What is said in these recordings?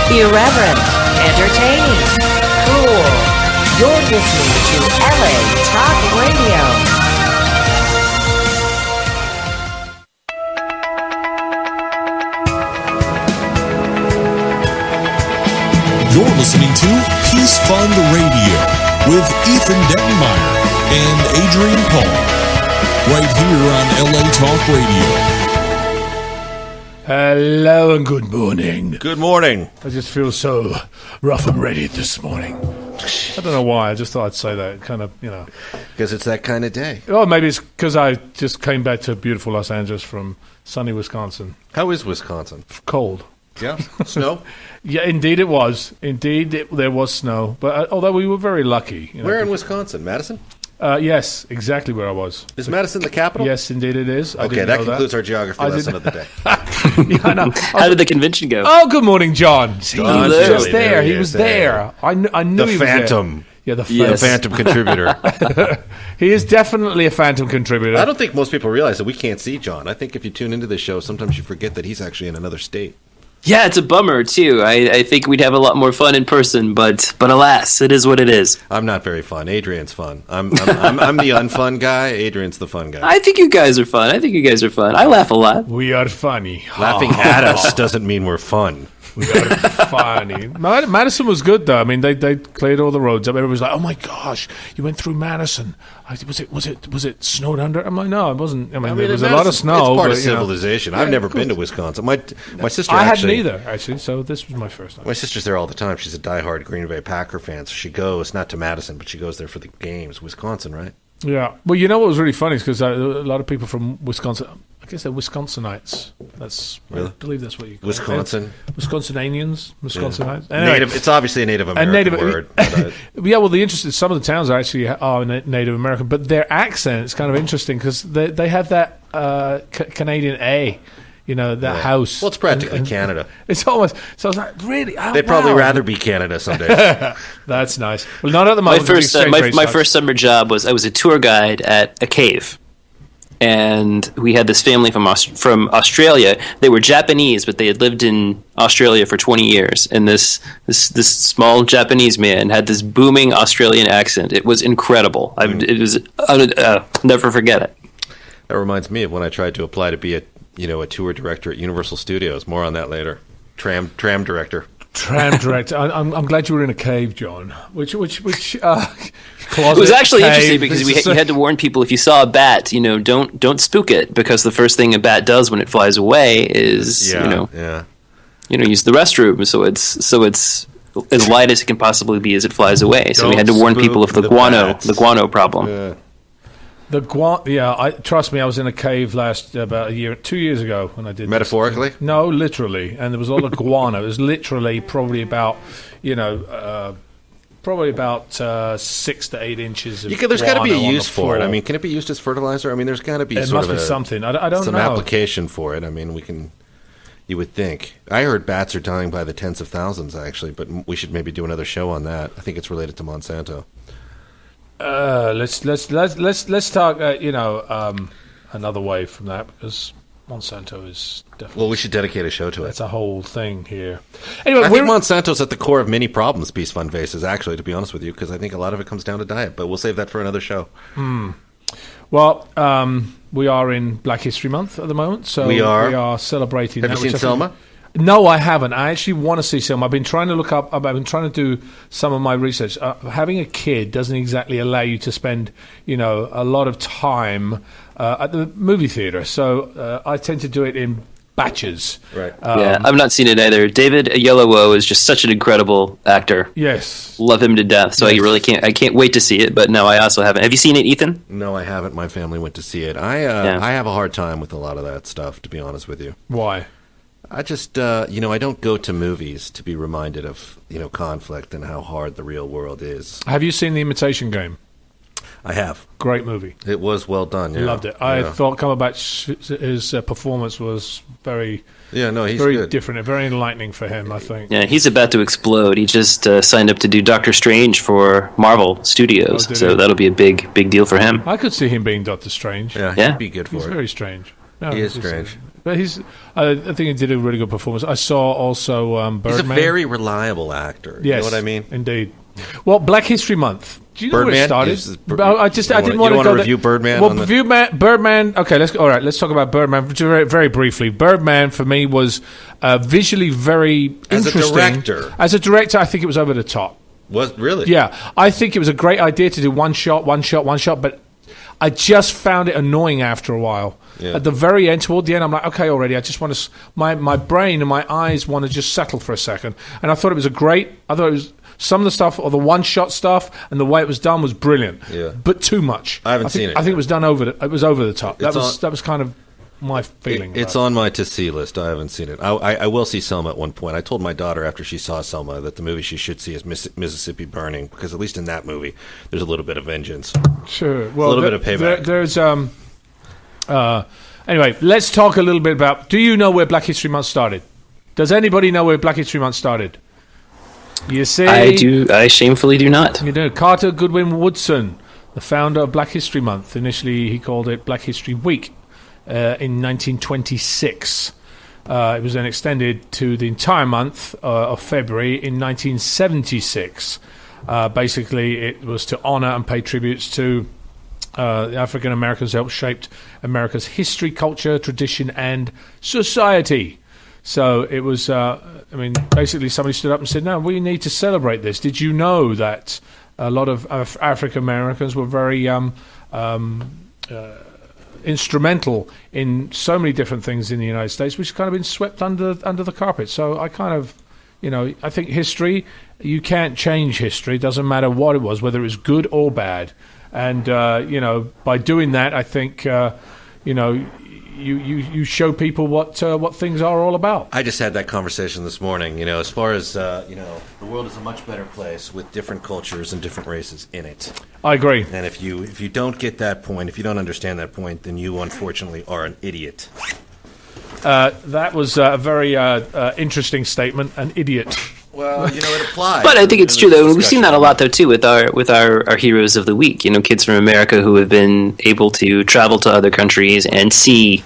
Irreverent, entertaining, cool. You're listening to LA Talk Radio. You're listening to Peace Fund Radio with Ethan Dettenmaier and Adrian Paul, right here on LA Talk Radio. Hello and good morning. Good morning. I just feel so rough and ready this morning. I don't know why. I just thought I'd say that. Kind of, you know. Because it's that kind of day. Oh, maybe it's because I just came back to beautiful Los Angeles from sunny Wisconsin. How is Wisconsin? Cold. Yeah? Snow? Yeah, indeed it was. There was snow. But although we were very lucky. You know, Where in Wisconsin? Madison? Yes, exactly where I was. Is Madison the capital? Yes, indeed it is. Okay, that concludes our geography lesson of the day. Yeah, I know. How did the convention go? Oh, good morning, John. See, he was Hello. just there. He was there. I knew The he was Phantom. there. Yeah, The Phantom contributor. He is definitely a Phantom contributor. I don't think most people realize that we can't see John. I think if you tune into this show, sometimes you forget that he's actually in another state. Yeah, it's a bummer, too. I think we'd have a lot more fun in person, but alas, it is what it is. I'm not very fun. Adrian's fun. I'm the unfun guy. Adrian's the fun guy. I think you guys are fun. I laugh a lot. We are funny. Laughing at us doesn't mean we're fun. We are funny. Madison was good, though. I mean, they cleared all the roads up. Everybody was like, "Oh my gosh, you went through Madison? Was it snowed under?" I'm like, "No, it wasn't. I mean there was a lot of snow." It's part but, of civilization. I've never been to Wisconsin. My sister. I actually, hadn't either, actually. So this was my first time. My sister's there all the time. She's a diehard Green Bay Packer fan, so she goes not to Madison, but she goes there for the games. Wisconsin, right? Yeah. Well, you know what was really funny is because a lot of people from Wisconsin, I guess they're Wisconsinites. Really? I believe that's what you call Wisconsin? it. Wisconsinians? Wisconsinites? Yeah. Anyway, It's obviously a Native American word. But, yeah, well, the interesting, some of the towns are actually Native American, but their accent is kind of interesting because they have that Canadian A. You know, that house. Well, it's practically Canada. It's almost, so I was like, really? Oh, They'd probably rather be Canada someday. That's nice. Well, not at the moment. My first summer job was I was a tour guide at a cave. And we had this family from Australia. They were Japanese, but they had lived in Australia for 20 years. And this small Japanese man had this booming Australian accent. It was incredible. Never forget it. That reminds me of when I tried to apply to be a tour director at Universal Studios. More on that later. Tram director. Tram director. I'm glad you were in a cave, John. Which closet? It was actually cave, interesting because you had to warn people if you saw a bat, don't spook it, because the first thing a bat does when it flies away is use the restroom. So it's as light as it can possibly be as it flies away. So we had to warn people of the guano problem. Yeah. Trust me, I was in a cave about 2 years ago when I did. Metaphorically? No, literally, and there was all the guano. It was literally probably about 6 to 8 inches of There's got to be a guano use on the for it. floor. I mean, can it be used as fertilizer? I mean, there's got to be It sort must of be something. I don't some know. application for it. I mean, you would think. I heard bats are dying by the tens of thousands, actually, but we should maybe do another show on that. I think it's related to Monsanto. Let's talk. Another way from that, because Monsanto is definitely. Well, we should dedicate a show to it. That's a whole thing here. Anyway, I think Monsanto's at the core of many problems Peace Fund faces, actually, to be honest with you, because I think a lot of it comes down to diet. But we'll save that for another show. Well, we are in Black History Month at the moment, so we are celebrating. Have you seen Selma? No, I haven't. I actually want to see Selma. I've been trying to look up. I've been trying to do some of my research. Having a kid doesn't exactly allow you to spend, a lot of time at the movie theater. So I tend to do it in batches. Right. I've not seen it either. David Oyelowo is just such an incredible actor. Yes. Love him to death. So yes. I can't wait to see it, but no, I also haven't. Have you seen it, Ethan? No, I haven't. My family went to see it. I have a hard time with a lot of that stuff, to be honest with you. Why? I just, I don't go to movies to be reminded of, conflict and how hard the real world is. Have you seen The Imitation Game? I have. Great movie. It was well done, yeah. Loved it. I thought Cumberbatch's performance was very he's very good. different and very enlightening for him, I think. Yeah, he's about to explode. He just signed up to do Doctor Strange for Marvel Studios, so that'll be a big deal for him. I could see him being Doctor Strange. Yeah, he'd be good for it. He's very strange. No, he is strange. But I think he did a really good performance. I saw also Birdman. He's a very reliable actor. Yes, you know what I mean? Indeed. Well, Black History Month. Do you know Birdman? where it started? I didn't want to review Birdman. Well, Birdman. Okay, all right. Let's talk about Birdman very, very briefly. Birdman for me was visually very interesting. As a director, I think it was over the top. Was really? Yeah, I think it was a great idea to do one shot, but I just found it annoying after a while. Yeah. At the very end, toward the end, I'm like, okay, already. I just want to. My brain and my eyes want to just settle for a second. And I thought it was some of the stuff, or the one-shot stuff, and the way it was done was brilliant. Yeah. But too much. I haven't seen it. I think it was done it was over the top. That was kind of my feeling. It's on my to-see list. I haven't seen it. I will see Selma at one point. I told my daughter after she saw Selma that the movie she should see is Mississippi Burning, because at least in that movie, there's a little bit of vengeance. Sure. Well, a little bit of payback. There's anyway, let's talk a little bit about. Do you know where Black History Month started? Does anybody know where Black History Month started? You see, I do. I shamefully do not. You know, Carter Goodwin Woodson, the founder of Black History Month. Initially, he called it Black History Week in 1926. It was then extended to the entire month of February in 1976. Basically, it was to honor and pay tributes to the African Americans who helped shape America's history, culture, tradition, and society. So it was, basically somebody stood up and said, no, we need to celebrate this. Did you know that a lot of African Americans were very instrumental in so many different things in the United States, which has kind of been swept under the carpet? So I kind of, I think history, you can't change history. It doesn't matter what it was, whether it was good or bad. And, by doing that, I think, you show people what things are all about. I just had that conversation this morning. As far as the world is a much better place with different cultures and different races in it. I agree. And if you don't get that point, if you don't understand that point, then you unfortunately are an idiot. That was a very interesting statement. An idiot. Well, it applies. But I think it's true, though. We've seen that a lot, though, too, with our heroes of the week. Kids from America who have been able to travel to other countries and see,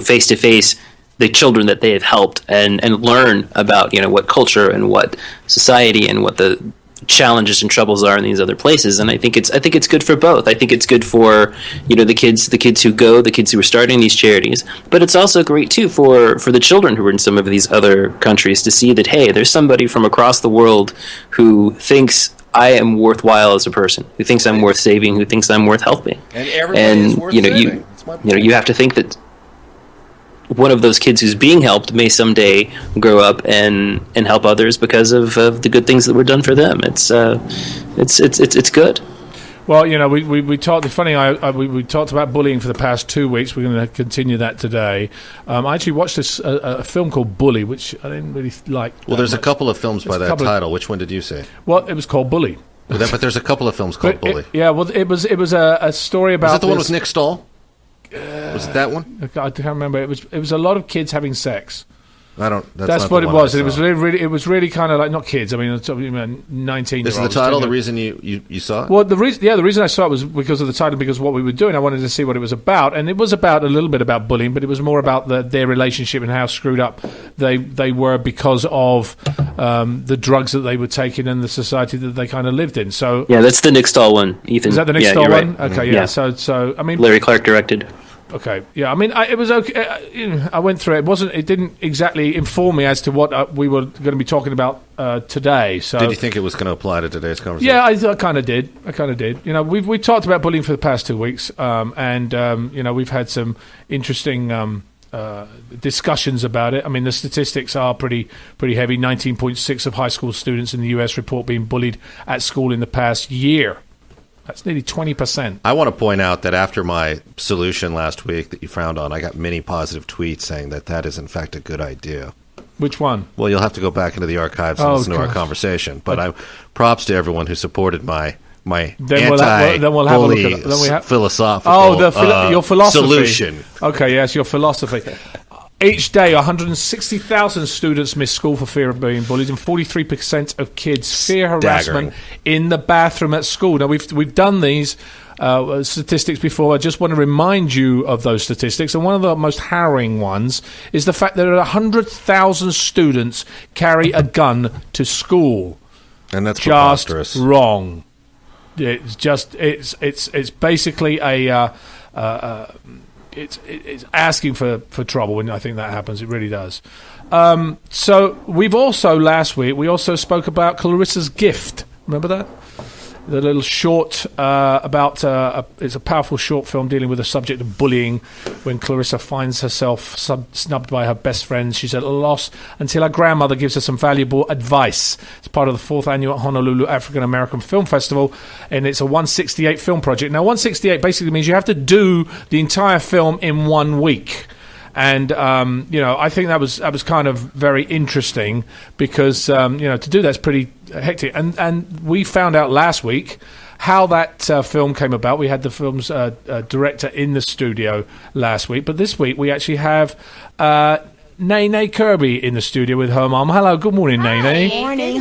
face to face the children that they have helped and learn about, what culture and what society and what the challenges and troubles are in these other places. And I think it's good for both. I think it's good for the kids who go, the kids who are starting these charities, but it's also great too for the children who are in some of these other countries to see that, hey, there's somebody from across the world who thinks I am worthwhile as a person, who thinks I'm worth saving, who thinks I'm worth helping. And everybody is worth saving. You have to think that one of those kids who's being helped may someday grow up and help others because of the good things that were done for them. It's good. Well, we talked. The funny, we talked about bullying for the past 2 weeks. We're going to continue that today. I actually watched a film called Bully, which I didn't really like. Well, there's a couple of films by that title. Which one did you say? Well, it was called Bully. But there's a couple of films called Bully. It was a story about. Was that the one with Nick Stahl? Was it that one? I can't remember. It was a lot of kids having sex. That's what it was. It was really kind of like, not kids. I mean, 19-year-olds. This is the title. The reason you saw it? Well, the reason I saw it was because of the title, because of what we were doing. I wanted to see what it was about, and it was about a little bit about bullying, but it was more about their relationship and how screwed up they were because of the drugs that they were taking and the society that they kind of lived in. So yeah, that's the Nick Stahl one. Ethan, is that the Nick Stahl one? Right. Okay, yeah. So I mean, Larry Clark directed. Okay, yeah. I mean, it was okay. I went through it. It didn't exactly inform me as to what we were going to be talking about today. So, did you think it was going to apply to today's conversation? Yeah, I kind of did. We've talked about bullying for the past 2 weeks, and we've had some interesting discussions about it. I mean, the statistics are pretty heavy. 19.6 of high school students in the U.S. report being bullied at school in the past year. That's nearly 20%. I want to point out that after my solution last week that you frowned on, I got many positive tweets saying that is, in fact, a good idea. Which one? Well, you'll have to go back into the archives and listen to our conversation. But props to everyone who supported my anti-bully philosophical your philosophy. Solution. Okay, yes, your philosophy. Each day, 160,000 students miss school for fear of being bullied, and 43% of kids fear harassment in the bathroom at school. Now, we've done these statistics before. I just want to remind you of those statistics. And one of the most harrowing ones is the fact that 100,000 students carry a gun to school. And that's just preposterous. Wrong. It's basically it's asking for trouble when I think that happens. It really does. So we've also, last week, we also spoke about Clarissa's Gift. Remember that? The little short about it's a powerful short film dealing with the subject of bullying. When Clarissa finds herself snubbed by her best friend, she's at a loss until her grandmother gives her some valuable advice. It's part of the 4th annual Honolulu African American Film Festival, and it's a 168 film project. Now, 168 basically means you have to do the entire film in 1 week. And I think that was kind of very interesting because to do that's pretty hectic. And we found out last week how that film came about. We had the film's director in the studio last week, but this week we actually have Nay Nay Kirby in the studio with her mum. Hello, good morning, Nay Nay. Morning.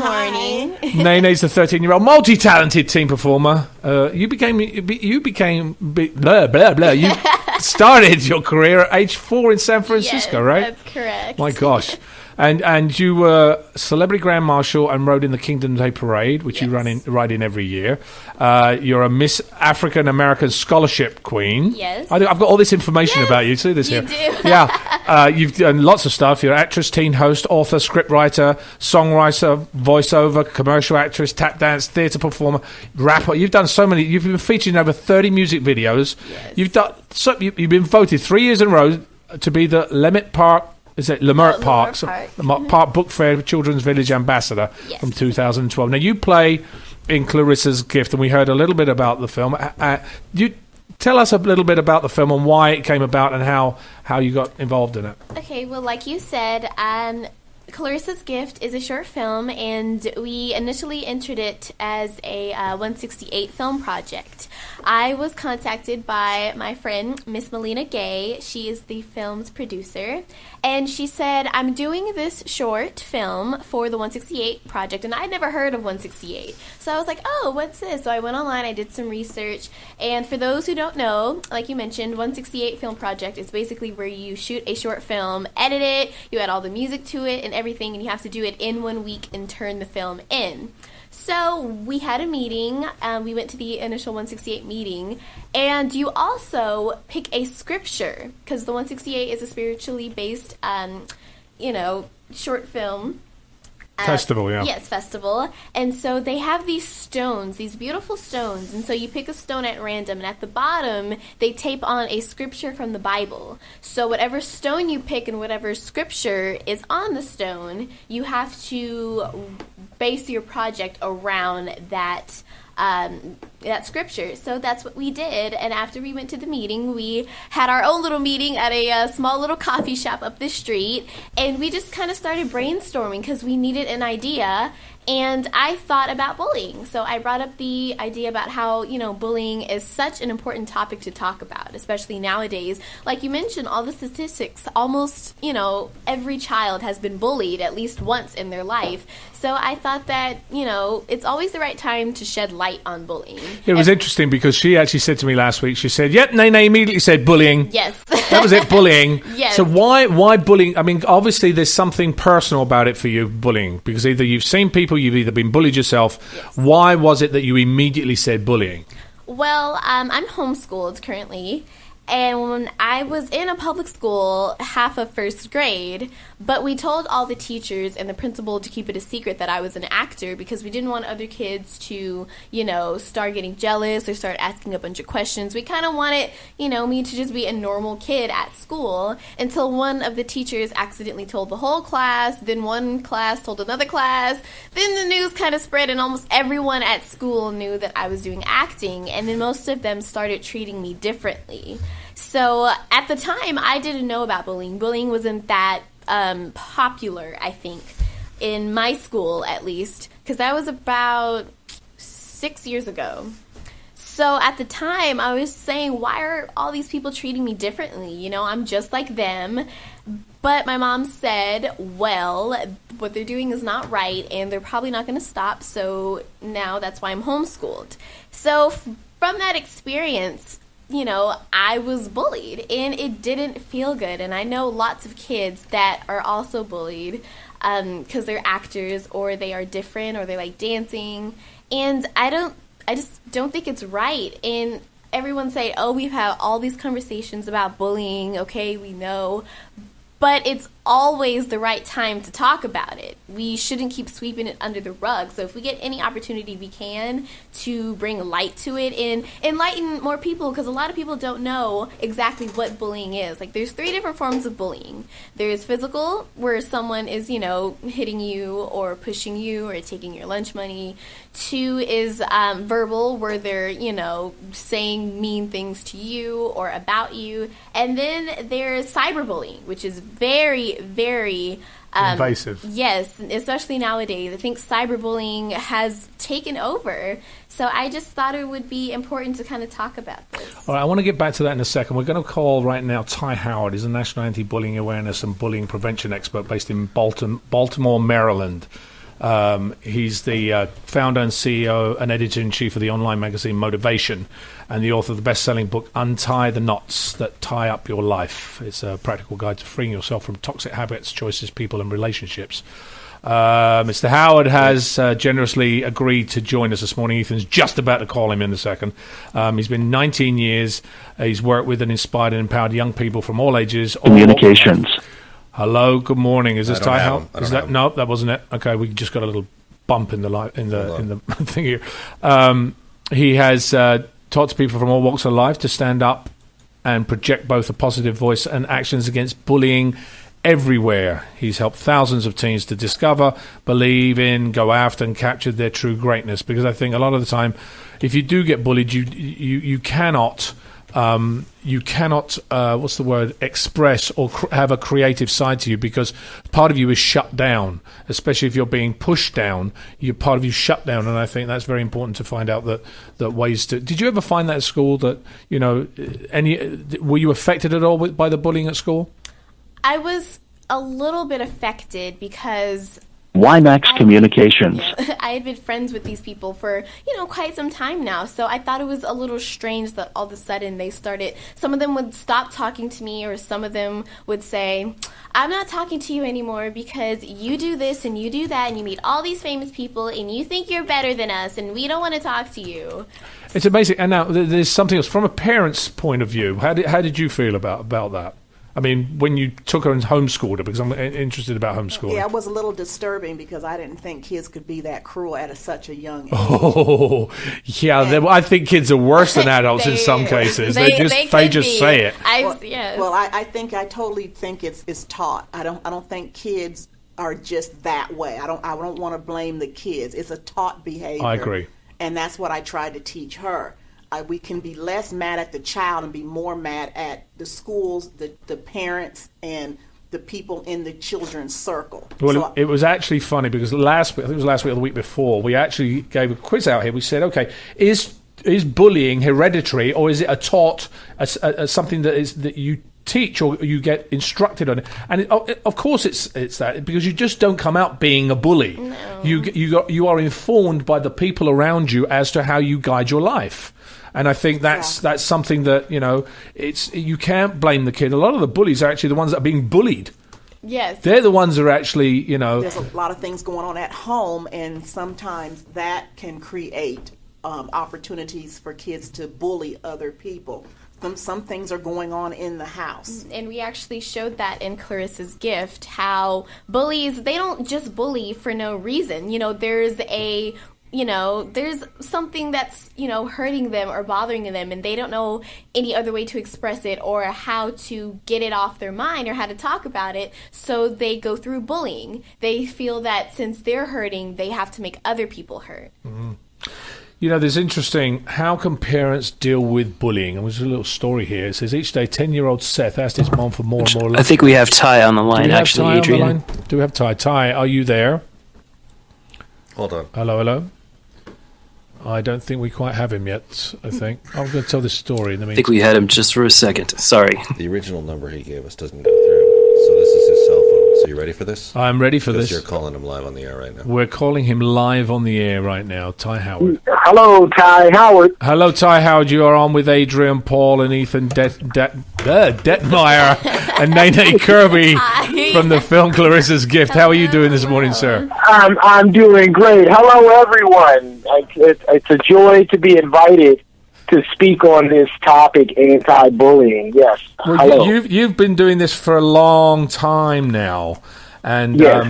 Nay Nay's the 13-year-old multi-talented teen performer. You became blah blah blah. You started your career at age 4 in San Francisco, Yes, right? That's correct. My gosh. And you were celebrity grand marshal and rode in the Kingdom Day Parade, which you ride in every year. You're a Miss African American Scholarship Queen. Yes. I've got all this information about you. See this You here? do. Yeah. You've done lots of stuff. You're an actress, teen host, author, scriptwriter, songwriter, voiceover, commercial actress, tap dance, theatre performer, rapper. You've done so many. You've been featured in over 30 music videos. Yes. You've been voted 3 years in a row to be the Leimert Park. Is it Leimert Park? Park Book Fair Children's Village Ambassador from 2012. Now, you play in Clarissa's Gift, and we heard a little bit about the film. You tell us a little bit about the film and why it came about and how you got involved in it. Okay, well, like you said, Clarissa's Gift is a short film, and we initially entered it as a 168 film project. I was contacted by my friend, Miss Melina Gay. She is the film's producer, and she said, I'm doing this short film for the 168 project, and I'd never heard of 168. So I was like, oh, what's this? So I went online, I did some research, and for those who don't know, like you mentioned, 168 film project is basically where you shoot a short film, edit it, you add all the music to it, and everything, and you have to do it in 1 week and turn the film in. So we had a meeting, we went to the initial 168 meeting, and you also pick a scripture, because the 168 is a spiritually based, short film. Festival, yeah. Yes, festival. And so they have these stones, these beautiful stones. And so you pick a stone at random, and at the bottom, they tape on a scripture from the Bible. So whatever stone you pick and whatever scripture is on the stone, you have to base your project around that scripture. So that's what we did, and after we went to the meeting, we had our own little meeting at a small little coffee shop up the street, and we just kind of started brainstorming because we needed an idea. And I thought about bullying. So I brought up the idea about how, bullying is such an important topic to talk about, especially nowadays. Like you mentioned, all the statistics, almost, every child has been bullied at least once in their life. So I thought that, it's always the right time to shed light on bullying. It was interesting because she actually said to me last week, she said, yep, Nay Nay immediately said bullying. Yes. That was it, bullying. Yes. So why bullying? I mean, obviously there's something personal about it for you, bullying, because either you've seen people, you've either been bullied yourself. Yes. Why was it that you immediately said bullying? Well, I'm homeschooled currently, and when I was in a public school half of first grade, but we told all the teachers and the principal to keep it a secret that I was an actor because we didn't want other kids to, start getting jealous or start asking a bunch of questions. We kind of wanted, me to just be a normal kid at school until one of the teachers accidentally told the whole class, then one class told another class, then the news kind of spread and almost everyone at school knew that I was doing acting, and then most of them started treating me differently. So at the time, I didn't know about bullying. Bullying wasn't that popular, I think, in my school at least, because that was about 6 years ago. So at the time, I was saying, why are all these people treating me differently? I'm just like them. But my mom said, well, what they're doing is not right, and they're probably not going to stop, so now that's why I'm homeschooled. So from that experience, I was bullied, and it didn't feel good. And I know lots of kids that are also bullied because they're actors, or they are different, or they like dancing. And I just don't think it's right. And everyone say, oh, we've had all these conversations about bullying. Okay, we know. But it's always the right time to talk about it. We shouldn't keep sweeping it under the rug. So if we get any opportunity we can to bring light to it and enlighten more people, because a lot of people don't know exactly what bullying is. Like, there's 3 different forms of bullying. There's physical, where someone is, hitting you or pushing you or taking your lunch money. 2 is verbal, where they're, saying mean things to you or about you. And then there's cyberbullying, which is very, very invasive. Yes, especially nowadays. I think cyberbullying has taken over. So I just thought it would be important to kind of talk about this. All right, I want to get back to that in a second. We're going to call right now Ty Howard. He's a national anti-bullying awareness and bullying prevention expert based in Baltimore, Maryland. He's the founder and CEO and editor-in-chief of the online magazine Motivation, and the author of the best-selling book Untie the Knots That Tie Up Your Life. It's a practical guide to freeing yourself from toxic habits, choices, people, and relationships. Mr. Howard has generously agreed to join us this morning. Ethan's just about to call him in a second. He's been 19 years. He's worked with and inspired and empowered young people from all ages. Communications. Hello, good morning. Is this Ty Howard? Is that no? That wasn't it. Okay, we just got a little bump in the thing here. He has taught to people from all walks of life to stand up and project both a positive voice and actions against bullying everywhere. He's helped thousands of teens to discover, believe in, go after, and capture their true greatness. Because I think a lot of the time, if you do get bullied, you cannot. What's the word, express or have a creative side to you, because part of you is shut down, especially if you're being pushed down. Part of you shut down, and I think that's very important to find out that ways to. Did you ever find that at school that, were you affected at all by the bullying at school? I was a little bit affected because WiMAX Communications. I had been friends with these people for, quite some time now. So I thought it was a little strange that all of a sudden some of them would stop talking to me, or some of them would say, I'm not talking to you anymore because you do this and you do that and you meet all these famous people and you think you're better than us and we don't want to talk to you. It's amazing. And now there's something else. From a parent's point of view, how did you feel about that? I mean, when you took her and homeschooled her, because I'm interested about homeschooling. Yeah, it was a little disturbing because I didn't think kids could be that cruel at such a young age. Oh, yeah. I think kids are worse than adults in some cases. They just say it. I totally think it's taught. I don't think kids are just that way. I don't want to blame the kids. It's a taught behavior. I agree. And that's what I tried to teach her. We can be less mad at the child and be more mad at the schools, the parents, and the people in the children's circle. Well, it was actually funny because last week, I think it was last week or the week before, we actually gave a quiz out here. We said, okay, is bullying hereditary, or is it a taught, something that you teach or you get instructed on it? And of course it's that, because you just don't come out being a bully. No. You are informed by the people around you as to how you guide your life. And I think that's something that, you can't blame the kid. A lot of the bullies are actually the ones that are being bullied. Yes. They're the ones that are actually, There's a lot of things going on at home, and sometimes that can create opportunities for kids to bully other people. Some things are going on in the house. And we actually showed that in Clarissa's Gift, how bullies, they don't just bully for no reason. There's something that's, hurting them or bothering them, and they don't know any other way to express it or how to get it off their mind or how to talk about it. So they go through bullying. They feel that since they're hurting, they have to make other people hurt. Mm-hmm. There's interesting, how can parents deal with bullying? And there's a little story here. It says, each day, 10-year-old Seth asked his mom for more and more love. I think we have Ty on the line, actually, Adrian. Do we have Ty? Ty, are you there? Hold on. Hello? I don't think we quite have him yet, I think. I'm going to tell this story in the meantime. I think we had him just for a second. Sorry. The original number he gave us doesn't go through, so this is his cell phone. So Are you ready for this? I'm ready for Because this. you're calling him live on the air right now. We're calling him live on the air right now, Ty Howard. Hello, Ty Howard. Hello, Ty Howard. You are on with Adrian, Paul, and Ethan Dettenmaier and Nay Nay Kirby Hi. from the film Clarissa's Gift. How are you doing this morning, sir? I'm doing great. Hello, everyone. It's a joy to be invited to speak on this topic, anti-bullying. Yes. Well, Hello. you've been doing this for a long time now, and Yes.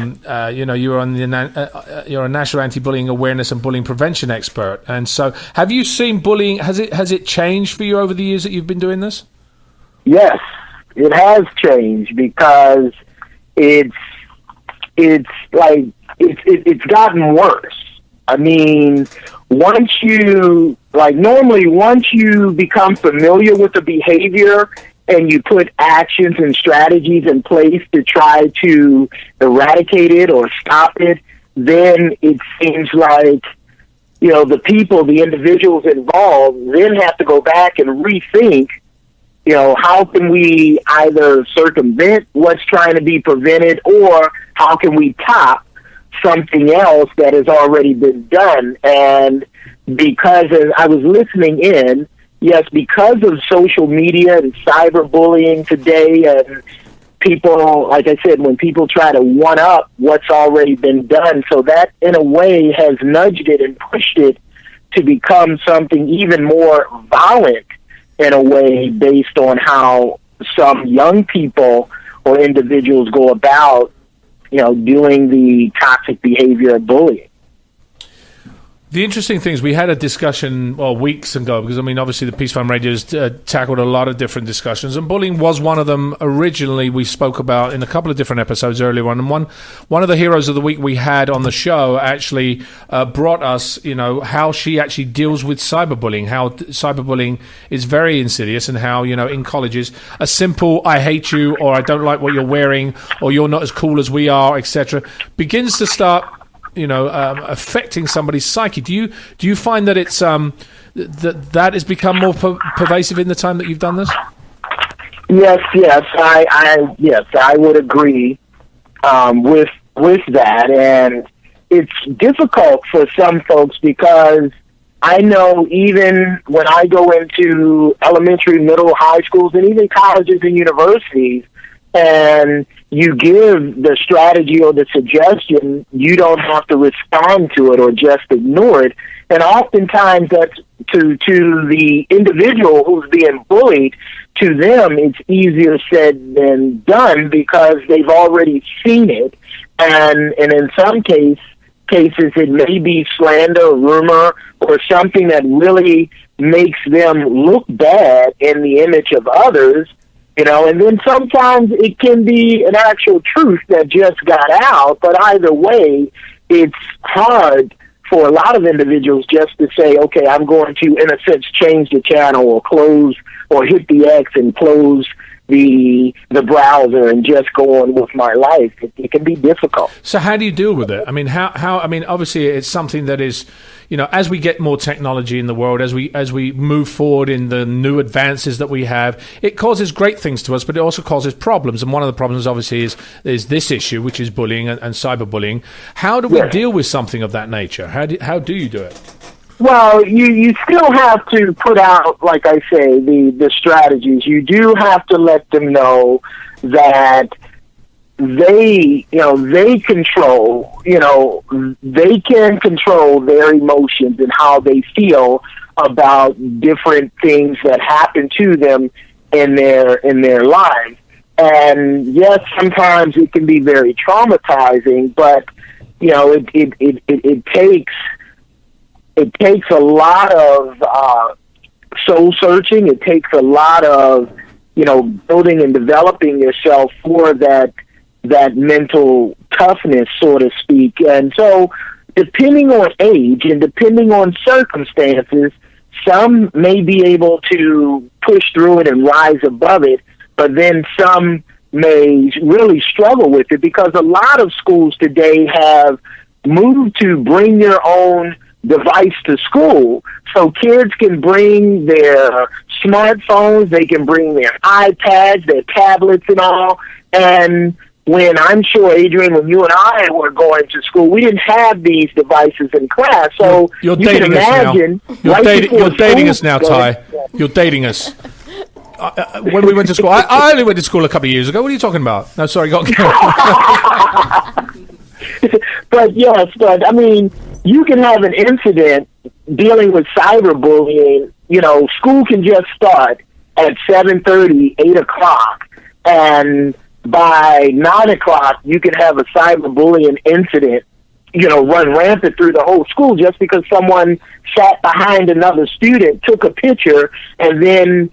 you're on you're a national anti-bullying awareness and bullying prevention expert. And so, have you seen bullying? Has it changed for you over the years that you've been doing this? Yes, it has changed because it's gotten worse. I mean, once you become familiar with the behavior and you put actions and strategies in place to try to eradicate it or stop it, then it seems like, the individuals involved then have to go back and rethink, how can we either circumvent what's trying to be prevented, or how can we top something else that has already been done. And because as I was listening in, yes, because of social media and cyberbullying today, and people, like I said, when people try to one-up what's already been done, so that in a way has nudged it and pushed it to become something even more violent in a way, based on how some young people or individuals go about doing the toxic behavior of bullying. The interesting thing is we had a discussion weeks ago, because obviously the Peace Fund Radio has tackled a lot of different discussions, and bullying was one of them. Originally we spoke about in a couple of different episodes earlier on, and one of the heroes of the week we had on the show actually brought us how she actually deals with cyberbullying, how cyberbullying is very insidious, and how in colleges a simple "I hate you" or "I don't like what you're wearing" or "you're not as cool as we are," etc., begins to start affecting somebody's psyche. Do you find that it's that has become more pervasive in the time that you've done this? Yes, I would agree with that, and it's difficult for some folks because I know even when I go into elementary, middle, high schools, and even colleges and universities, and you give the strategy or the suggestion, you don't have to respond to it or just ignore it. And oftentimes that's to the individual who's being bullied, to them it's easier said than done because they've already seen it. And in some cases it may be slander, rumor, or something that really makes them look bad in the image of others. And then sometimes it can be an actual truth that just got out, but either way, it's hard for a lot of individuals just to say, okay, I'm going to, in a sense, change the channel or close or hit the X and close the browser and just go on with my life. It can be difficult. So how do you deal with it? Obviously it's something that is, as we get more technology in the world, as we move forward in the new advances that we have, it causes great things to us, but it also causes problems. And one of the problems, obviously, is this issue, which is bullying and cyberbullying. How do we deal with something of that nature? How do you do it? Well, you still have to put out, like I say, the strategies. You do have to let them know that they control, they can control their emotions and how they feel about different things that happen to them in their lives. And yes, sometimes it can be very traumatizing, but it takes a lot of soul searching. It takes a lot of building and developing yourself for that mental toughness, so to speak. And so, depending on age and depending on circumstances, some may be able to push through it and rise above it, but then some may really struggle with it because a lot of schools today have moved to bring your own device to school. So kids can bring their smartphones, they can bring their iPads, their tablets and all, and when I'm sure, Adrian, when you and I were going to school, we didn't have these devices in class. So you're you dating can imagine. us now. You're dating us now, Ty. You're dating us. When we went to school, I only went to school a couple of years ago. What are you talking about? No, sorry, got But yes, I mean, you can have an incident dealing with cyberbullying. You know, school can just start at 7:30, 8 o'clock, and by 9 o'clock, you can have a cyberbullying incident, you know, run rampant through the whole school just because someone sat behind another student, took a picture, and then,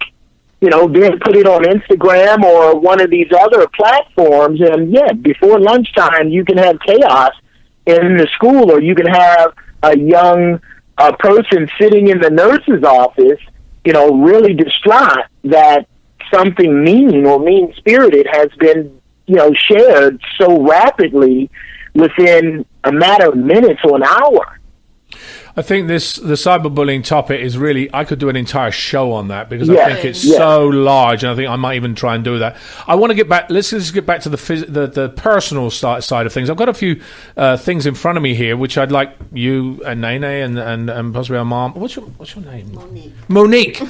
you know, then put it on Instagram or one of these other platforms. And, yeah, before lunchtime, you can have chaos in the school, or you can have a young person sitting in the nurse's office, you know, really distraught that something mean or mean-spirited has been, you know, shared so rapidly within a matter of minutes or an hour. I think the cyberbullying topic is really, I could do an entire show on that because I think it's so large, and I think I might even try and do that. I want to get back, let's just get back to the personal side of things. I've got a few things in front of me here, which I'd like you and Nay Nay and possibly our mom. What's your name? Monique.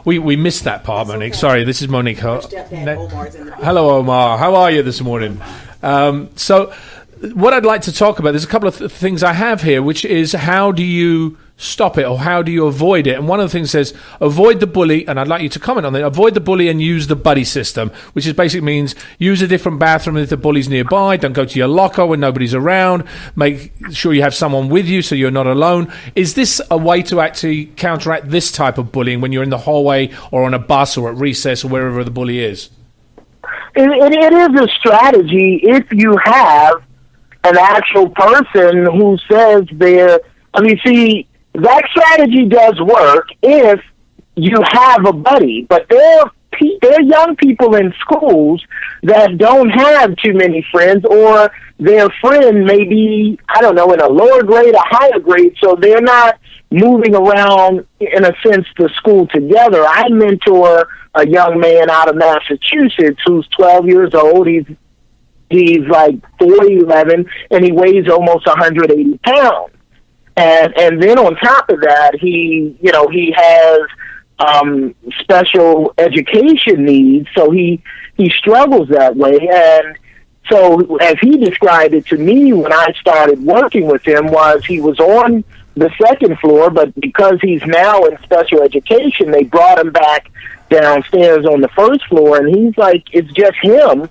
We missed that part, Monique. Sorry, this is Monique. Hello, Omar. How are you this morning? So what I'd like to talk about, there's a couple of things I have here, which is how do you stop it or how do you avoid it? And one of the things says, avoid the bully, and I'd like you to comment on that. Avoid the bully and use the buddy system, which is basically means use a different bathroom if the bully's nearby. Don't go to your locker when nobody's around. Make sure you have someone with you so you're not alone. Is this a way to actually counteract this type of bullying when you're in the hallway or on a bus or at recess or wherever the bully is? It is a strategy if you have an actual person who says that strategy does work if you have a buddy, but there are young people in schools that don't have too many friends, or their friend may be, I don't know, in a lower grade or higher grade, so they're not moving around, in a sense, the school together. I mentor a young man out of Massachusetts who's 12 years old. He's like 4'11", and he weighs almost 180 pounds. And then on top of that, he has special education needs, so he struggles that way. And so as he described it to me when I started working with him, was he was on the second floor, but because he's now in special education, they brought him back downstairs on the first floor, and he's like, it's just him.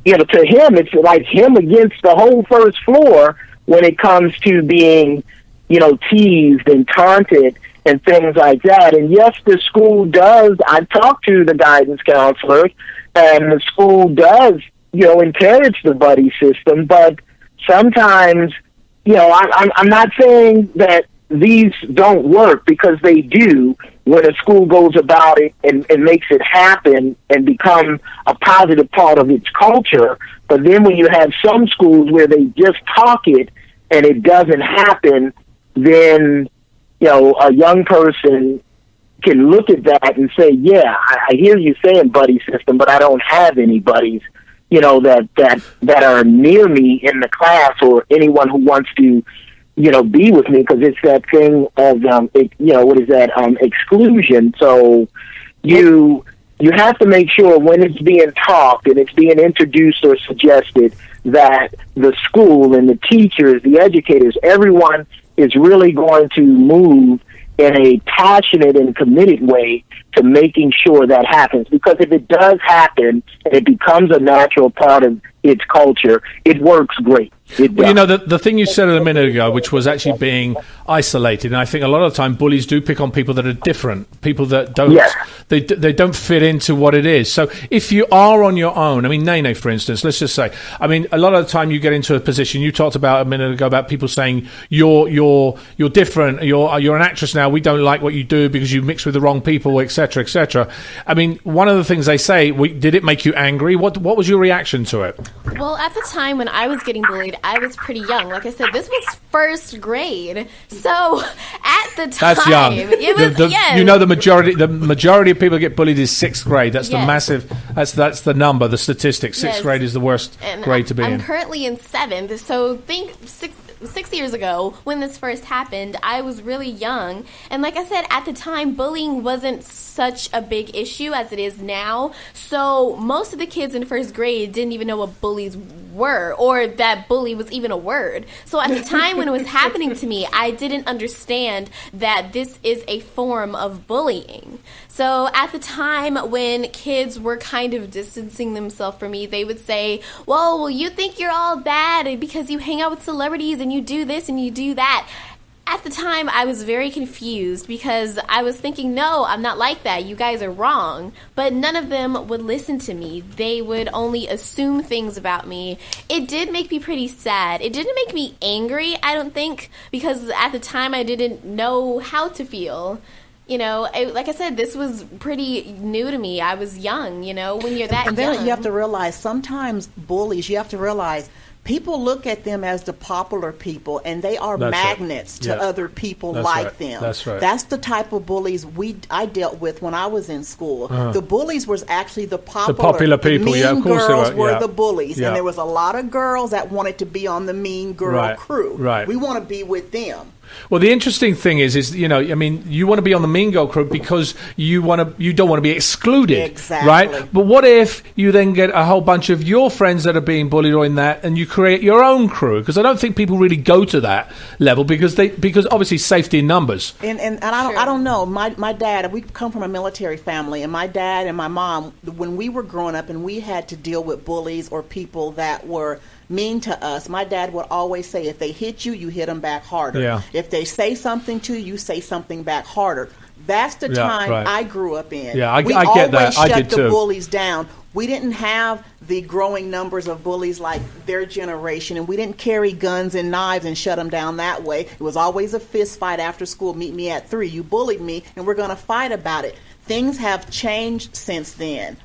You know, to him, it's like him against the whole first floor when it comes to being, you know, teased and taunted and things like that. And yes, the school does. I've talked to the guidance counselors, and the school does, you know, encourage the buddy system. But sometimes, you know, I'm not saying that these don't work, because they do when a school goes about it and makes it happen and become a positive part of its culture. But then when you have some schools where they just talk it and it doesn't happen, then, you know, a young person can look at that and say, yeah, I hear you saying buddy system, but I don't have any buddies, you know, that are near me in the class, or anyone who wants to, you know, be with me, because it's that thing of, exclusion. So you have to make sure when it's being talked and it's being introduced or suggested that the school and the teachers, the educators, everyone is really going to move in a passionate and committed way to making sure that happens. Because if it does happen and it becomes a natural part of its culture, it works great. Well, you know, the thing you said a minute ago, which was actually being isolated, and I think a lot of the time bullies do pick on people that are different, people that don't, they don't fit into what it is. So if you are on your own, I mean, Nay Nay, for instance, let's just say, I mean, a lot of the time you get into a position, you talked about a minute ago about people saying you're different, you're an actress now, we don't like what you do because you mix with the wrong people, etc., etc. I mean, one of the things they say, did it make you angry? What was your reaction to it? Well, at the time when I was getting bullied, I was pretty young. Like I said, this was first grade. So at the time, that's young. It was, You know, the majority of people that get bullied is sixth grade. That's the massive That's the number, the statistic. Sixth Yes. grade is the worst And grade to be I'm in. currently in 7th, so think 6 years ago when this first happened, I was really young. And like I said, at the time, bullying wasn't such a big issue as it is now. So most of the kids in first grade didn't even know what bullies were or that bully was even a word. So at the time when it was happening to me, I didn't understand that this is a form of bullying. So at the time when kids were kind of distancing themselves from me, they would say, well, you think you're all bad because you hang out with celebrities and you do this and you do that. At the time, I was very confused because I was thinking, no, I'm not like that. You guys are wrong. But none of them would listen to me. They would only assume things about me. It did make me pretty sad. It didn't make me angry, I don't think, because at the time I didn't know how to feel. You know, like I said, this was pretty new to me. I was young, you know, when you're that And young. then you have to realize sometimes bullies, you have to realize people look at them as the popular people, and they are That's right. magnets to Yeah. other people That's like right. them. That's right. That's the type of bullies I dealt with when I was in school. The bullies was actually the popular people, The yeah, mean of course they girls were, yeah. the bullies, Yeah. and there was a lot of girls that wanted to be on the mean girl Right. crew. Right. We want to be with them. Well, the interesting thing is, you know, I mean, you want to be on the mean girl crew because you don't want to be excluded, Exactly. right? But what if you then get a whole bunch of your friends that are being bullied or in that, and you create your own crew? Because I don't think people really go to that level because obviously safety in numbers. And I don't know. My dad, we come from a military family, and my dad and my mom, when we were growing up and we had to deal with bullies or people that were mean to us, my dad would always say, if they hit you, you hit them back harder. Yeah. If they say something to you, say something back harder. That's the time right. I grew up in. Yeah, I we get that. always I shut did the too. bullies down. We didn't have the growing numbers of bullies like their generation, and we didn't carry guns and knives and shut them down that way. It was always a fist fight after school. Meet me at 3. You bullied me, and we're going to fight about it. Things have changed since then.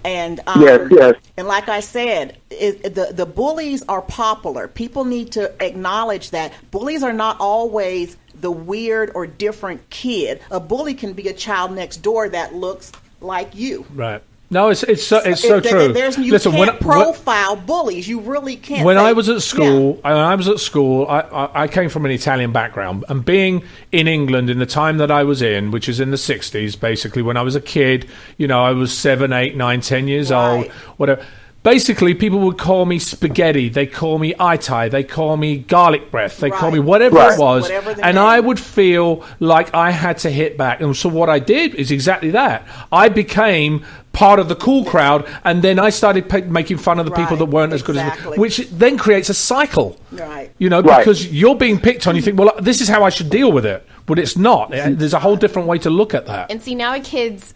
And Yes. and like I said, the bullies are popular. People need to acknowledge that bullies are not always the weird or different kid. A bully can be a child next door that looks like you. Right. No, it's so true. You Listen, can't profile bullies. You really can't. When I was at school, I came from an Italian background, and being in England in the time that I was in, which is in the 60s, basically, when I was a kid, you know, I was 7, 8, 9, 10 years old, whatever. Basically, people would call me spaghetti. They call me itai. They call me garlic breath. They call me whatever it was. And I would feel like I had to hit back. And so what I did is exactly that. I became part of the cool crowd, and then I started making fun of the people that weren't as good as me, which then creates a cycle. Right. You know, because you're being picked on. You think, well, this is how I should deal with it. But it's not. There's a whole different way to look at that. And see, nowadays,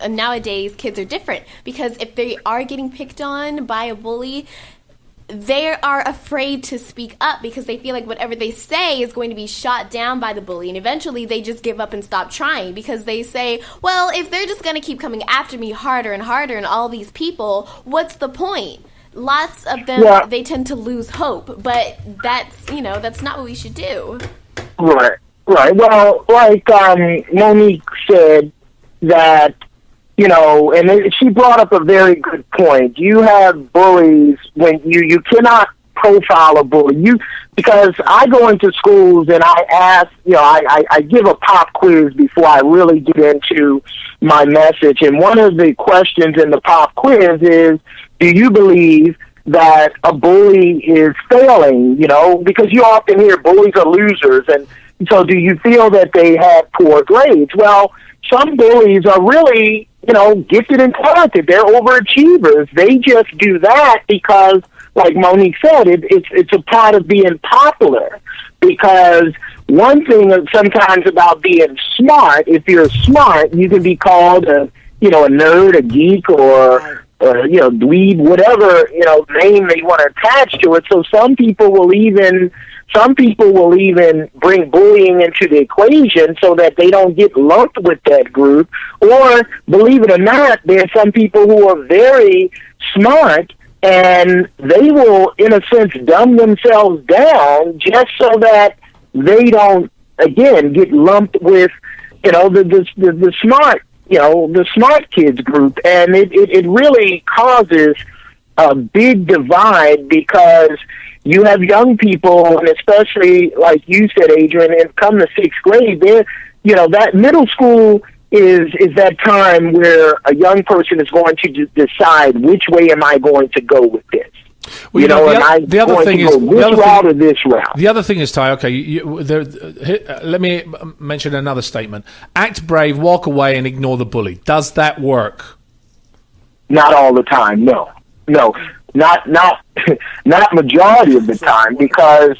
kids are different because if they are getting picked on by a bully, they are afraid to speak up because they feel like whatever they say is going to be shot down by the bully. And eventually they just give up and stop trying because they say, well, if they're just going to keep coming after me harder and harder and all these people, what's the point? Lots of them, they tend to lose hope. But that's not what we should do. Right. Well, like Monique said, that, you know, and she brought up a very good point. You have bullies when you cannot profile a bully. Because I go into schools and I ask, you know, I give a pop quiz before I really get into my message. And one of the questions in the pop quiz is, do you believe that a bully is failing? You know, because you often hear bullies are losers, and so do you feel that they have poor grades? Well, some bullies are really, you know, gifted and talented. They're overachievers. They just do that because, like Monique said, it's a part of being popular. Because one thing sometimes about being smart, if you're smart, you can be called a nerd, a geek, or dweeb, whatever, name they want to attach to it. So some people will even bring bullying into the equation so that they don't get lumped with that group. Or, believe it or not, there are some people who are very smart and they will, in a sense, dumb themselves down just so that they don't, again, get lumped with, the smart the smart kids group, and it really causes a big divide because you have young people, and especially like you said, Adrian, and come to sixth grade, that middle school is that time where a young person is going to decide which way am I going to go with this. Well, the other thing is this route or this route. The other thing is, Ty. Okay, let me mention another statement: act brave, walk away, and ignore the bully. Does that work? Not all the time. No, not majority of the time, because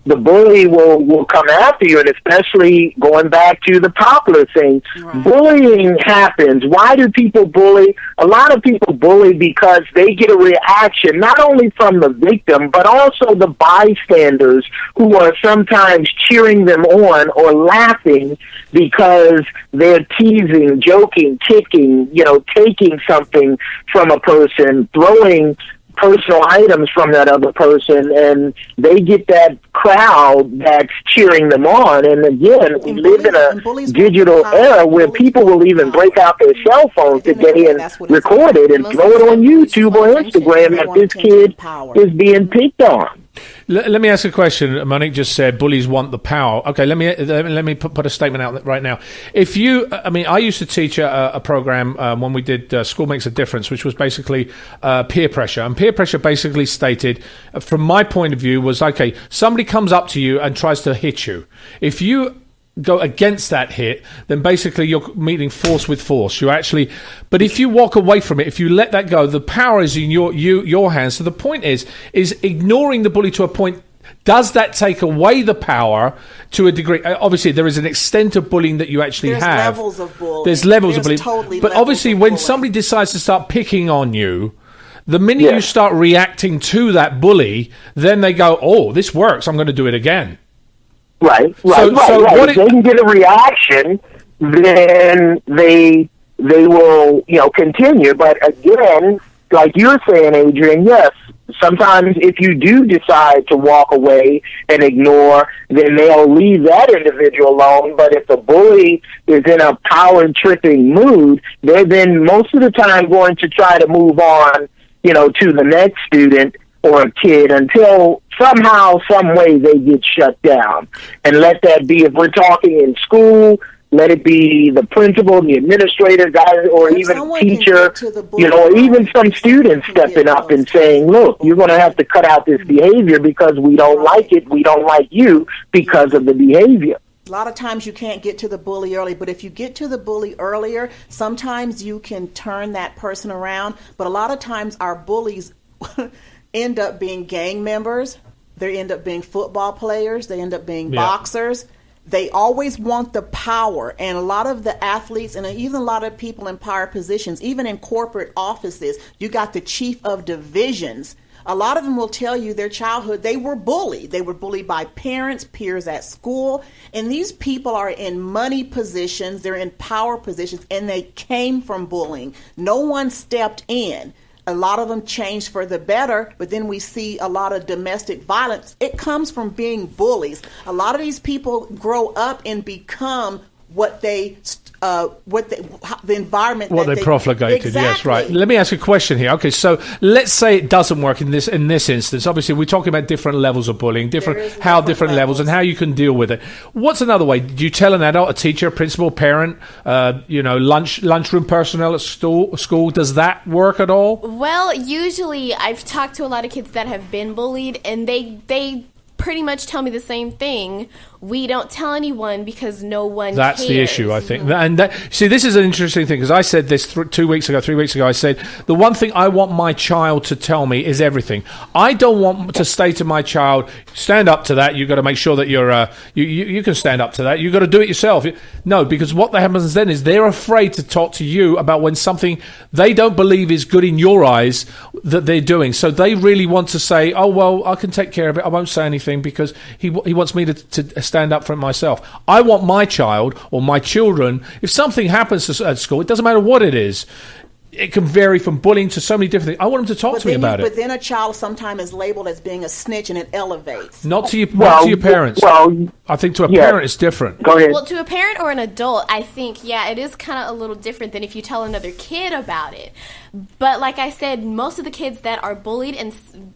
the bully will come after you, and especially going back to the popular thing, bullying happens. Why do people bully? A lot of people bully because they get a reaction, not only from the victim, but also the bystanders who are sometimes cheering them on or laughing because they're teasing, joking, kicking, taking something from a person, throwing personal items from that other person, and they get that crowd that's cheering them on. And again, we live in a digital era where people will even break out their cell phones today and record it and throw it on YouTube or Instagram that this kid is being picked on. Let me ask a question. Monique just said bullies want the power. Okay, let me put a statement out right now. I used to teach a program when we did School Makes a Difference, which was basically peer pressure. And peer pressure basically stated, from my point of view, was, okay, somebody comes up to you and tries to hit you. If you go against that hit, then basically you're meeting force with force. But if you walk away from it, if you let that go, the power is in your hands. So the point is ignoring the bully to a point. Does that take away the power to a degree? Obviously, there is an extent of bullying that you actually have. There's levels of bullying. There's levels of bullying. But obviously, when somebody decides to start picking on you, the minute you start reacting to that bully, then they go, oh, this works, I'm going to do it again. Right. If they can get a reaction, then they will, continue. But again, like you're saying, Adrian, yes, sometimes if you do decide to walk away and ignore, then they'll leave that individual alone. But if the bully is in a power-tripping mood, they're then most of the time going to try to move on, to the next student or a kid until somehow, some way they get shut down. And let that be, if we're talking in school, let it be the principal, the administrator, guys, or even teacher, or even some students stepping up and saying, look, you're going to have to cut out this behavior because we don't like it. We don't like you because of the behavior. A lot of times you can't get to the bully early, but if you get to the bully earlier, sometimes you can turn that person around. But a lot of times our bullies end up being gang members. They end up being football players. They end up being boxers. They always want the power. And a lot of the athletes and even a lot of people in power positions, even in corporate offices, you got the chief of divisions. A lot of them will tell you their childhood, they were bullied. They were bullied by parents, peers at school. And these people are in money positions. They're in power positions, and they came from bullying. No one stepped in. A lot of them changed for the better, but then we see a lot of domestic violence. It comes from being bullies. A lot of these people grow up and become the environment what that they profligated. Exactly. Yes, right. Let me ask you a question here. Okay, so let's say it doesn't work in this instance. Obviously, we're talking about different levels of bullying, different levels, and how you can deal with it. What's another way? Do you tell an adult, a teacher, a principal, parent, lunchroom personnel at school? Does that work at all? Well, usually I've talked to a lot of kids that have been bullied, and they pretty much tell me the same thing. We don't tell anyone because no one That's cares. the issue, I think. And see, this is an interesting thing, because I said this 3 weeks ago, I said, the one thing I want my child to tell me is everything. I don't want to say to my child, stand up to that, you've got to make sure that you're, you can stand up to that, you've got to do it yourself. No, because what happens then is they're afraid to talk to you about when something they don't believe is good in your eyes that they're doing. So they really want to say, oh, well, I can take care of it, I won't say anything because he wants me to stand up for it myself. I want my child or my children, if something happens at school, it doesn't matter what it is, it can vary from bullying to so many different things. I want them to talk to me about it. But then a child sometimes is labeled as being a snitch, and it elevates. Not to your parents. Well, I think to a parent it's different. Go ahead. Well, to a parent or an adult, I think, it is kind of a little different than if you tell another kid about it. But like I said, most of the kids that are bullied, and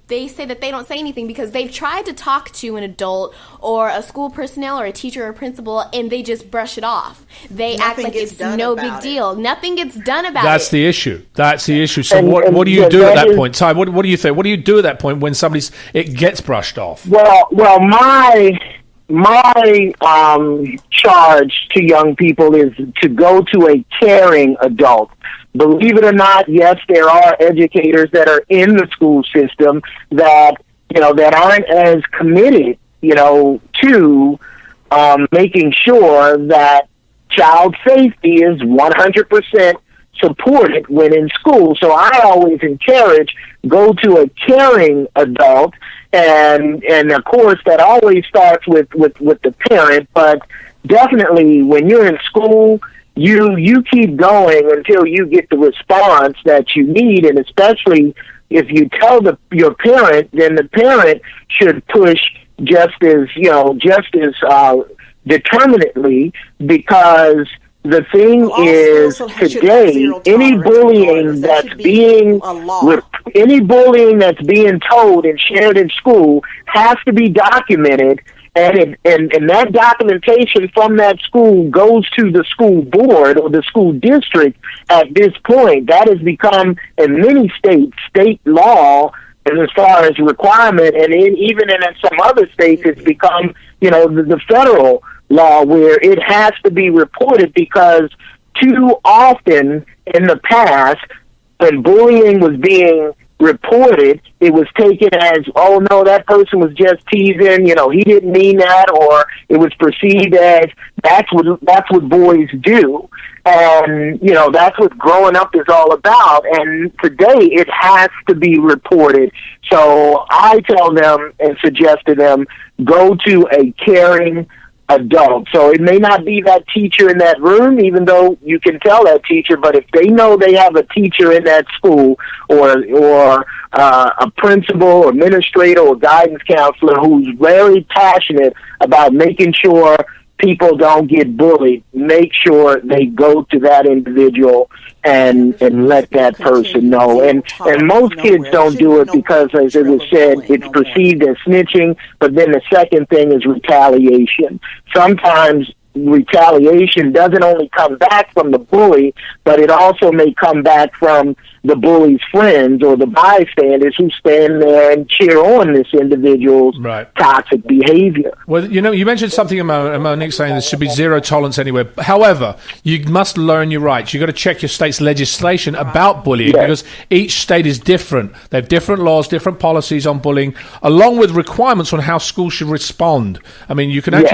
they say that they don't say anything because they've tried to talk to an adult or a school personnel or a teacher or a principal, and they just brush it off. They act like it's no big deal. Nothing gets done about it. That's the issue. That's the issue. So what do you do at that point? Ty, what do you think? What do you do at that point when it gets brushed off? Well, my charge to young people is to go to a caring adult. Believe it or not, yes, there are educators that are in the school system that aren't as committed, to making sure that child safety is 100% supported when in school. So I always encourage, go to a caring adult, and of course that always starts with the parent, but definitely when you're in school, you keep going until you get the response that you need, and especially if you tell your parent, then the parent should push just as determinedly, because the thing is, today, any bullying that's being told and shared in school has to be documented, and that documentation from that school goes to the school board or the school district. At this point, that has become, in many states, state law as far as requirement, and even in some other states, it's become, the federal law where it has to be reported, because too often in the past, when bullying was being reported, it was taken as, oh no, that person was just teasing, he didn't mean that, or it was perceived as that's what boys do, and that's what growing up is all about. And today it has to be reported. So I tell them and suggest to them, go to a caring adult. So it may not be that teacher in that room, even though you can tell that teacher, but if they know they have a teacher in that school, or a principal or administrator or guidance counselor who's very passionate about making sure people don't get bullied, make sure they go to that individual and let that person know. And most kids don't do it because, as it was said, it's perceived as snitching, but then the second thing is retaliation. Sometimes retaliation doesn't only come back from the bully, but it also may come back from the bully's friends or the bystanders who stand there and cheer on this individual's toxic behavior. Well, you mentioned something, Monique, saying there should be zero tolerance anywhere. However, you must learn your rights. You've got to check your state's legislation about bullying, because each state is different. They have different laws, different policies on bullying, along with requirements on how schools should respond. I mean, you can actually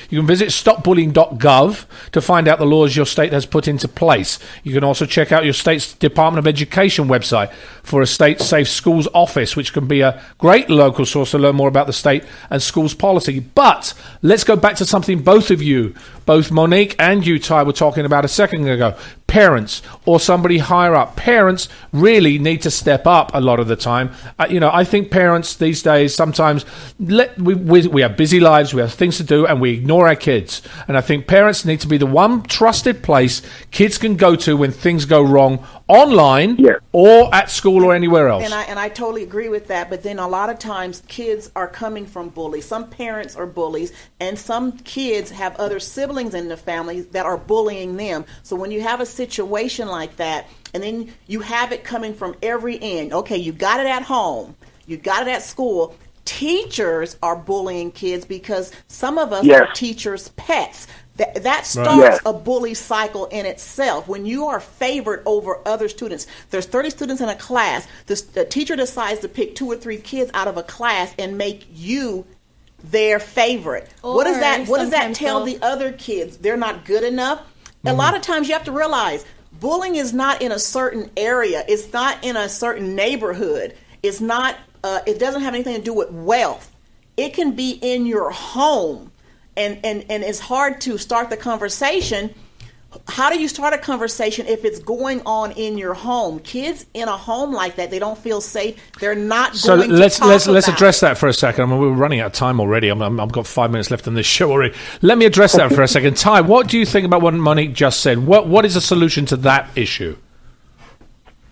you can visit stopbullying.gov to find out the laws your state has put into place. You can also check out your state's Department of Education website for a State Safe Schools office, which can be a great local source to learn more about the state and schools policy. But let's go back to something both of you, both Monique and you, Ty, were talking about a second ago. Parents or somebody higher up. Parents really need to step up a lot of the time. I think parents these days sometimes we have busy lives, we have things to do, and we ignore our kids. And I think parents need to be the one trusted place kids can go to when things go wrong, online or at school or anywhere else. And I totally agree with that. But then a lot of times kids are coming from bullies. Some parents are bullies, and some kids have other siblings in the family that are bullying them. So when you have a situation like that, and then you have it coming from every end. Okay, you got it at home, you got it at school. Teachers are bullying kids because some of us are teachers' pets. That starts a bully cycle in itself. When you are favored over other students, there's 30 students in a class. The teacher decides to pick 2 or 3 kids out of a class and make you their favorite. What does that tell the other kids? They're not good enough. Mm-hmm. A lot of times you have to realize bullying is not in a certain area. It's not in a certain neighborhood. It's not. It doesn't have anything to do with wealth. It can be in your home. And it's hard to start the conversation how do you start a conversation if it's going on in your home? Kids in a home like that, they don't feel safe. They're not So going let's to talk let's about address it. that for a second. I mean, we're running out of time already. I've got 5 minutes left on this show already. Let me address that for a second. Ty, what do you think about what Monique just said? What is the solution to that issue?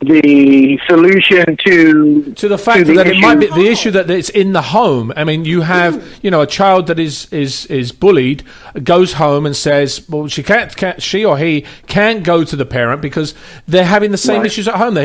The solution to The fact the that it might be issue. the issue that it's in the home. I mean, you have a child that is bullied, goes home and says, well, she or he can't go to the parent because they're having the same Right. issues at home.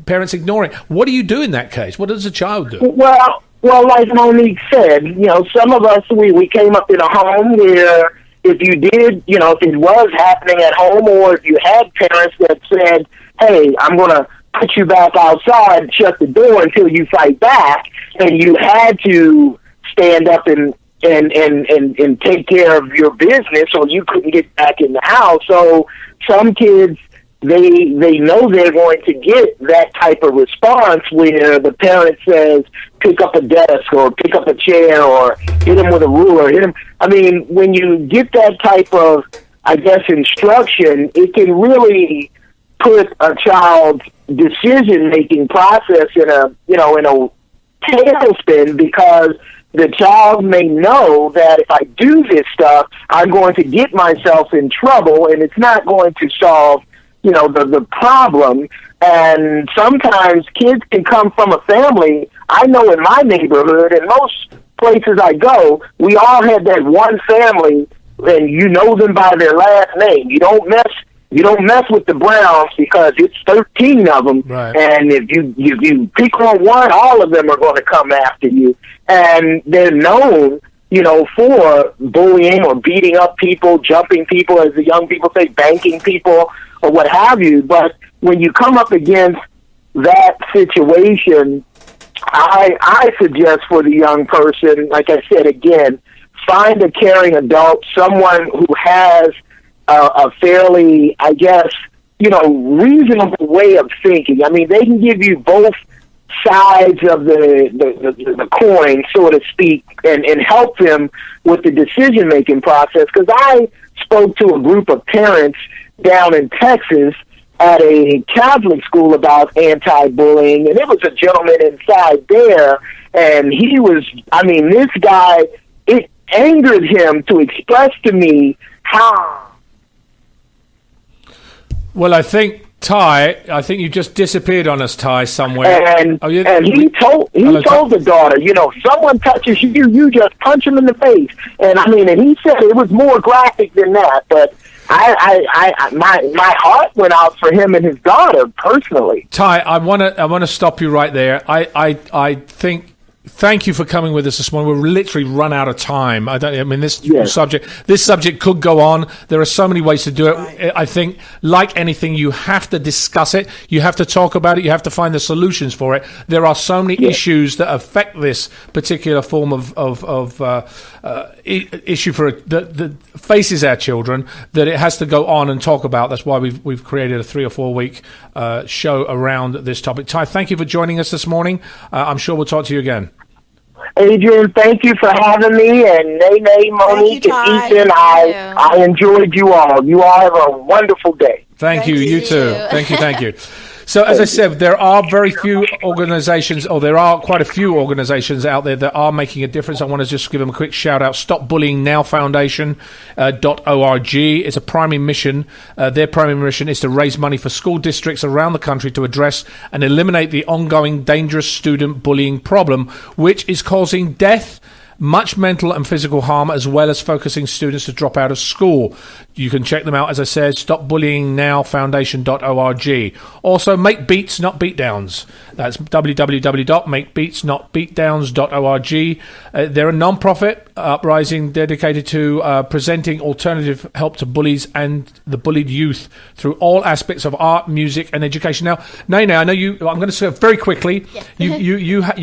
Parents ignore it. What do you do in that case? What does a child do? Well, like Monique said, some of us we came up in a home where if you did, if it was happening at home, or if you had parents that said, "Hey, I'm going to put you back outside, shut the door until you fight back," and you had to stand up and take care of your business, or you couldn't get back in the house. So some kids, they know they're going to get that type of response where the parent says, pick up a desk or pick up a chair or hit him with a ruler, hit him. I mean, when you get that type of, I guess, instruction, it can really put a child's decision-making process in a tailspin, because the child may know that if I do this stuff, I'm going to get myself in trouble, and it's not going to solve the problem. And sometimes kids can come from a family. I know in my neighborhood and most places I go, we all had that one family, and you know them by their last name. You don't mess with the Browns because it's 13 of them, Right. and if you pick on one, all of them are going to come after you. And they're known, for bullying or beating up people, jumping people, as the young people say, banking people, or what have you. But when you come up against that situation, I suggest for the young person, like I said again, find a caring adult, someone who has a fairly, I guess, reasonable way of thinking. I mean, they can give you both sides of the coin, so to speak, and help them with the decision-making process. Because I spoke to a group of parents down in Texas at a Catholic school about anti-bullying, and it was a gentleman inside there, and he was, this guy, it angered him to express to me how... Well, I think you just disappeared on us, Ty, somewhere. And he told the daughter, someone touches you, you just punch him in the face. And and he said it was more graphic than that. But my heart went out for him and his daughter personally. Ty, I want to stop you right there. I think. Thank you for coming with us this morning. We're literally run out of time. This subject could go on. There are so many ways to do it. Right. I think, like anything, you have to discuss it. You have to talk about it. You have to find the solutions for it. There are so many issues that affect this particular form of issue that faces our children, that it has to go on and talk about. That's why we've created a 3 or 4 week show around this topic. Ty, thank you for joining us this morning. I'm sure we'll talk to you again. Adrian, thank you for having me, and Nay Nay, Monique, and Ethan. I enjoyed you all. You all have a wonderful day. Thank you. You too. Thank you. So, as I said, there are very few organizations, or there are quite a few organizations out there that are making a difference. I want to just give them a quick shout out. StopBullyingNowFoundation.org. It's a primary mission. Their primary mission is to raise money for school districts around the country to address and eliminate the ongoing dangerous student bullying problem, which is causing death, much mental and physical harm, as well as focusing students to drop out of school. You can check them out, as I said, StopBullyingNowFoundation.org. Also, Make Beats, Not Beatdowns. That's www.makebeatsnotbeatdowns.org. They're a non-profit uprising dedicated to presenting alternative help to bullies and the bullied youth through all aspects of art, music, and education. Now, Nay Nay, I know you. I'm going to say very quickly. Yes. You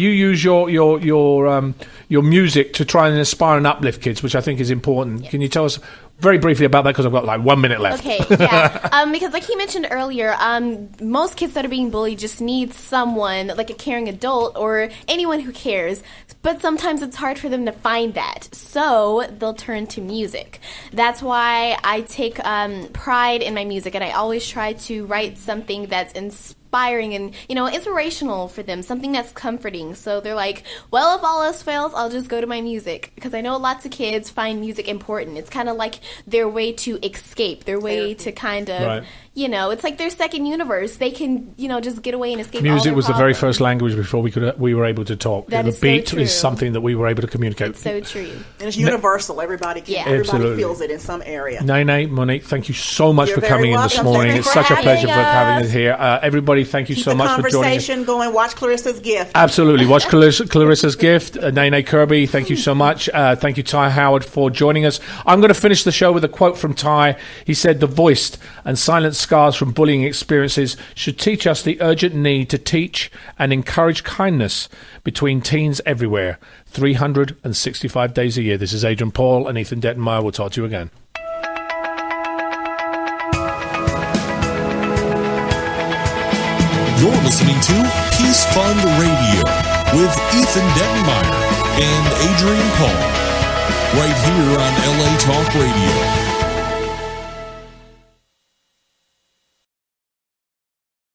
use your music to try and inspire and uplift kids, which I think is important. Yes. Can you tell us very briefly about that because I've got like 1 minute left. Okay, yeah. Because like he mentioned earlier, most kids that are being bullied just need someone, like a caring adult or anyone who cares. But sometimes it's hard for them to find that. So they'll turn to music. That's why I take pride in my music, and I always try to write something that's inspiring and, inspirational for them, something that's comforting. So they're like, well, if all else fails, I'll just go to my music. Because I know lots of kids find music important. It's kind of like their way to escape, their way to kind of, Right. It's like their second universe. They can, just get away and escape. Music all was their the very problems. first language before we were able to talk. That the is so beat true. is something that we were able to communicate. It's so true. And it's universal. Everybody Absolutely. feels it in some area. Nay Nay, Monique, thank you so much You're for very coming in this welcome. morning. Thank It's you such a for pleasure for having having us. us here. Everybody, thank you Keep so the much for joining us. conversation going. Watch Clarissa's Gift. Absolutely. Watch Clarissa's Gift. Nay Nay Kirby, thank you so much. Thank you, Ty Howard, for joining us. I'm going to finish the show with a quote from Ty. He said, "The voiced and silent scars from bullying experiences should teach us the urgent need to teach and encourage kindness between teens everywhere. 365 days a year." This is Adrian Paul and Ethan Dettenmaier. We'll talk to you again. You're listening to Peace Fund Radio with Ethan Dettenmaier and Adrian Paul, right here on LA Talk Radio.